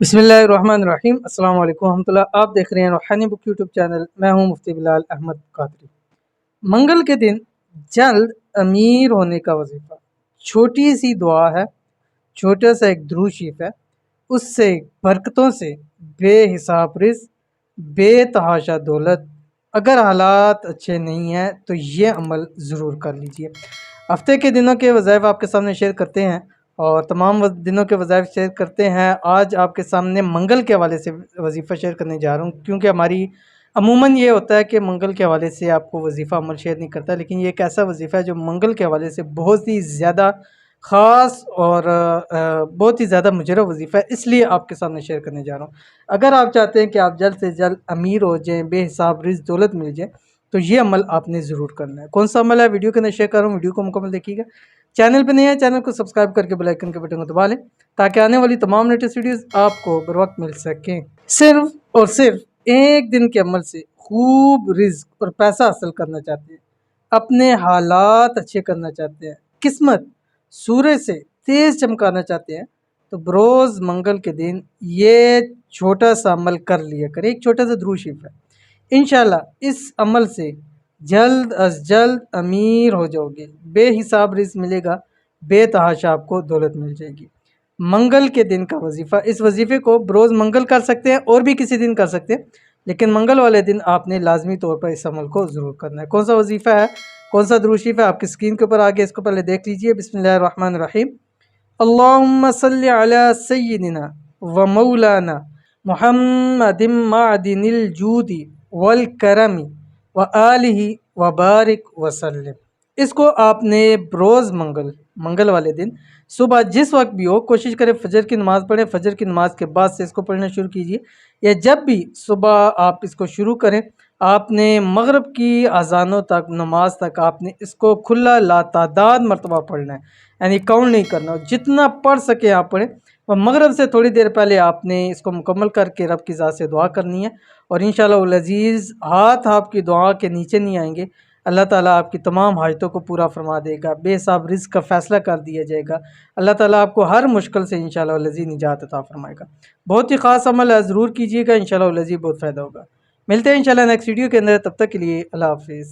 بسم اللہ الرحمن الرحیم۔ السلام علیکم ورحمۃ اللہ۔ آپ دیکھ رہے ہیں روحانی بک یوٹیوب چینل۔ میں ہوں مفتی بلال احمد قادری۔ منگل کے دن جلد امیر ہونے کا وظیفہ، چھوٹی سی دعا ہے، چھوٹا سا ایک درود شریف ہے، اس سے برکتوں سے بے حساب رزق، بے تحاشا دولت۔ اگر حالات اچھے نہیں ہیں تو یہ عمل ضرور کر لیجئے۔ ہفتے کے دنوں کے وظائف آپ کے سامنے شیئر کرتے ہیں اور تمام دنوں کے وظائف شیئر کرتے ہیں۔ آج آپ کے سامنے منگل کے حوالے سے وظیفہ شیئر کرنے جا رہا ہوں، کیونکہ ہماری عموماً یہ ہوتا ہے کہ منگل کے حوالے سے آپ کو وظیفہ عمل شیئر نہیں کرتا، لیکن یہ ایک ایسا وظیفہ ہے جو منگل کے حوالے سے بہت ہی زیادہ خاص اور بہت ہی زیادہ مجرب وظیفہ ہے، اس لیے آپ کے سامنے شیئر کرنے جا رہا ہوں۔ اگر آپ چاہتے ہیں کہ آپ جلد سے جلد امیر ہو جائیں، بے حساب رزق دولت مل جائے، تو یہ عمل آپ نے ضرور کرنا ہے۔ کون سا عمل ہے ویڈیو کے اندر شیئر کر رہا ہوں، ویڈیو کو مکمل دیکھیے گا۔ چینل پہ نہیں ہے چینل کو سبسکرائب کر کے بیل آئیکن کے بٹن کو دبا لیں تاکہ آنے والی تمام لیٹسٹ ویڈیوز آپ کو بر وقت مل سکیں۔ صرف اور صرف ایک دن کے عمل سے خوب رزق اور پیسہ حاصل کرنا چاہتے ہیں، اپنے حالات اچھے کرنا چاہتے ہیں، قسمت سورج سے تیز چمکانا چاہتے ہیں، تو بروز منگل کے دن یہ چھوٹا سا عمل کر لیا کریں۔ ایک چھوٹا سا درود شریف ہے، انشاءاللہ اس عمل سے جلد از جلد امیر ہو جاؤ گے، بے حساب رزق ملے گا، بے تحاشا آپ کو دولت مل جائے گی۔ منگل کے دن کا وظیفہ، اس وظیفے کو بروز منگل کر سکتے ہیں اور بھی کسی دن کر سکتے ہیں، لیکن منگل والے دن آپ نے لازمی طور پر اس عمل کو ضرور کرنا ہے۔ کون سا وظیفہ ہے، کون سا درود شریف ہے، آپ کی اسکرین کے اوپر آگے اس کو پہلے دیکھ لیجئے۔ بسم اللہ الرحمن الرحیم۔ اللہم صلی علی سیدنا و مولانا محمد معدن الجود والکرم و آلہ و بارک وسلم۔ اس کو آپ نے بروز منگل والے دن صبح جس وقت بھی ہو، کوشش کریں فجر کی نماز پڑھیں، فجر کی نماز کے بعد سے اس کو پڑھنا شروع کیجیے، یا جب بھی صبح آپ اس کو شروع کریں، آپ نے مغرب کی اذانوں تک، نماز تک آپ نے اس کو کھلا لاتعداد مرتبہ پڑھنا ہے، یعنی کاؤنٹ نہیں کرنا، جتنا پڑھ سکے آپ پڑھیں۔ اور مغرب سے تھوڑی دیر پہلے آپ نے اس کو مکمل کر کے رب کی ذات سے دعا کرنی ہے، اور انشاءاللہ العزیز ہاتھ آپ کی دعا کے نیچے نہیں آئیں گے، اللہ تعالیٰ آپ کی تمام حاجتوں کو پورا فرما دے گا، بے حساب رزق کا فیصلہ کر دیا جائے گا، اللہ تعالیٰ آپ کو ہر مشکل سے انشاءاللہ العزیز نجات عطا فرمائے گا۔ بہت ہی خاص عمل ہے، ضرور کیجیے گا، انشاءاللہ العزیز بہت فائدہ ہوگا۔ ملتے ہیں انشاءاللہ نیکسٹ ویڈیو کے اندر، تب تک کے لیے اللہ حافظ۔